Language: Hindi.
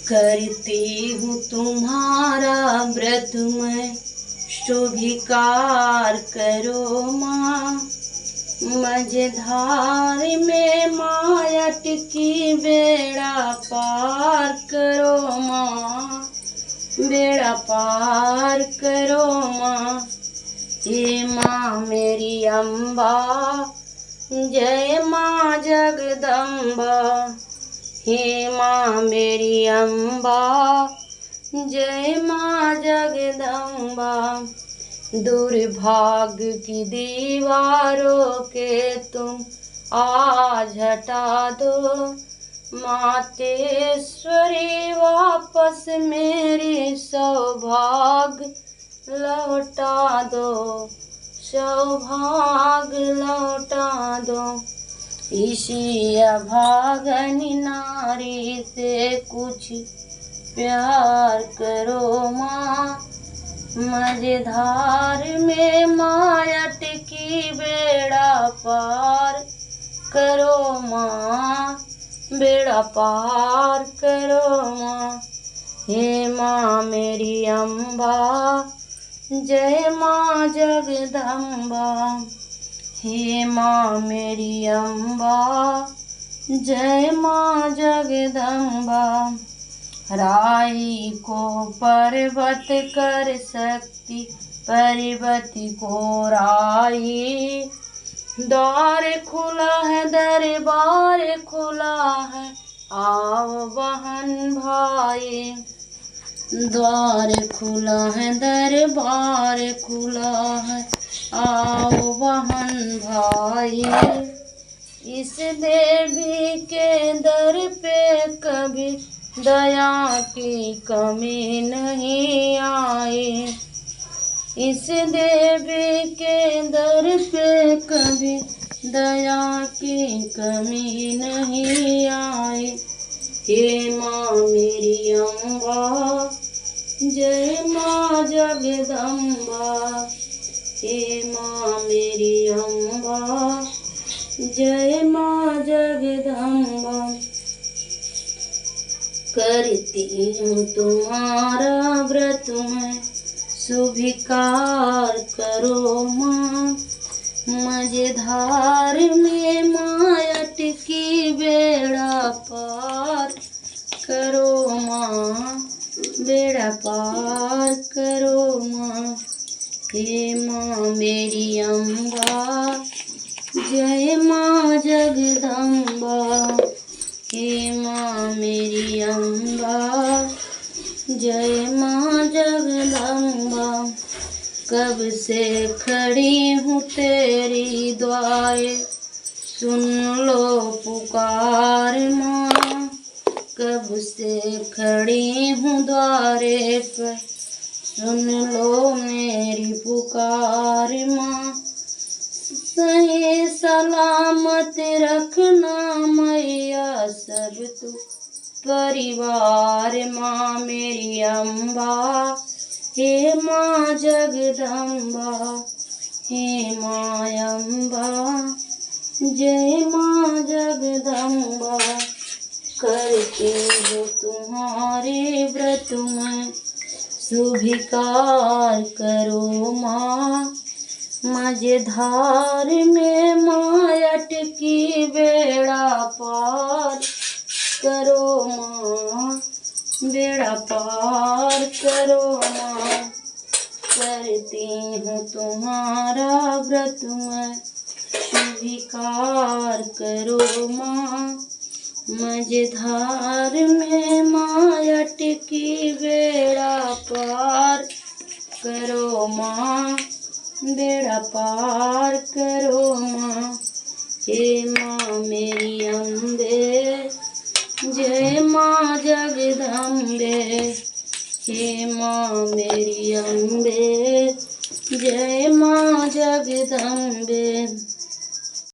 करती हूँ तुम्हारा व्रत मैं, शुभिकार करो माँ। मझधार में माँ अटकी, बेड़ा पार करो माँ, बेड़ा पार करो माँ। हे माँ मेरी अम्बा, जय माँ जगदम्बा। हे माँ मेरी अम्बा, जय माँ जगदम्बा। दुर्भाग्य की दीवारों के तुम आज हटा दो, मातेश्वरी वापस मेरी सौभाग्य लौटा दो, सौभाग्य लौटा दो। इसी अभागन नारी से कुछ प्यार करो माँ। मझधार में माँ अटकी, बेड़ा पार करो माँ, बेड़ा पार करो माँ। हे माँ मेरी अम्बा, जय माँ जगदम्बा। हे माँ मेरी अम्बा, जय माँ जगदम्बा। राई को पर्वत कर सकती, पर्वत को राई। द्वार खुला है, दरबार खुला है, आओ बहन भाई। द्वार खुला है, दरबार खुला है, आओ बहन भाई। इस देवी के दर पे कभी दया की कमी नहीं आई। इस देवी के दर पे कभी दया की कमी नहीं आई। हे माँ मेरी अम्बा, जय माँ जगदम्बा। हे माँ मेरी अम्बा, जय माँ जगदम्बा। करती हूँ तुम्हारा व्रत मैं, शुभिकार करो माँ। मझधार में माँ अटकी, बेड़ा पार करो माँ, बेड़ा पार करो माँ। हे माँ मेरी अम्बा, जय माँ जगदम्बा। हे माँ मेरी अम्बा, जय माँ जगदम्बा। कब से खड़ी हूँ तेरी द्वारे, सुन लो पुकार माँ। कब से खड़ी हूँ द्वारे पर, सुन लो मेरी पुकार माँ। सही सलामत रखना मैया सब तू परिवार माँ मेरी अम्बा। हे माँ जगदम्बा, हे माँ अम्बा, जय माँ जगदम्बा। करती हूँ तुम्हारे व्रत मैं, शुभिकार करो माँ। मझधार में माँ अटकी, बेड़ा पार करो माँ, बेड़ा पार करो माँ। करती हूँ तुम्हारा व्रत मैं, स्वीकार करो माँ। मझधार में माँ अटकी, बेड़ा पार करो माँ, बेड़ा पार करो माँ। हे माँ मेरी अम्बे, जय माँ जगदम्बे। हे माँ मेरी अम्बे, जय माँ जगदम्बे।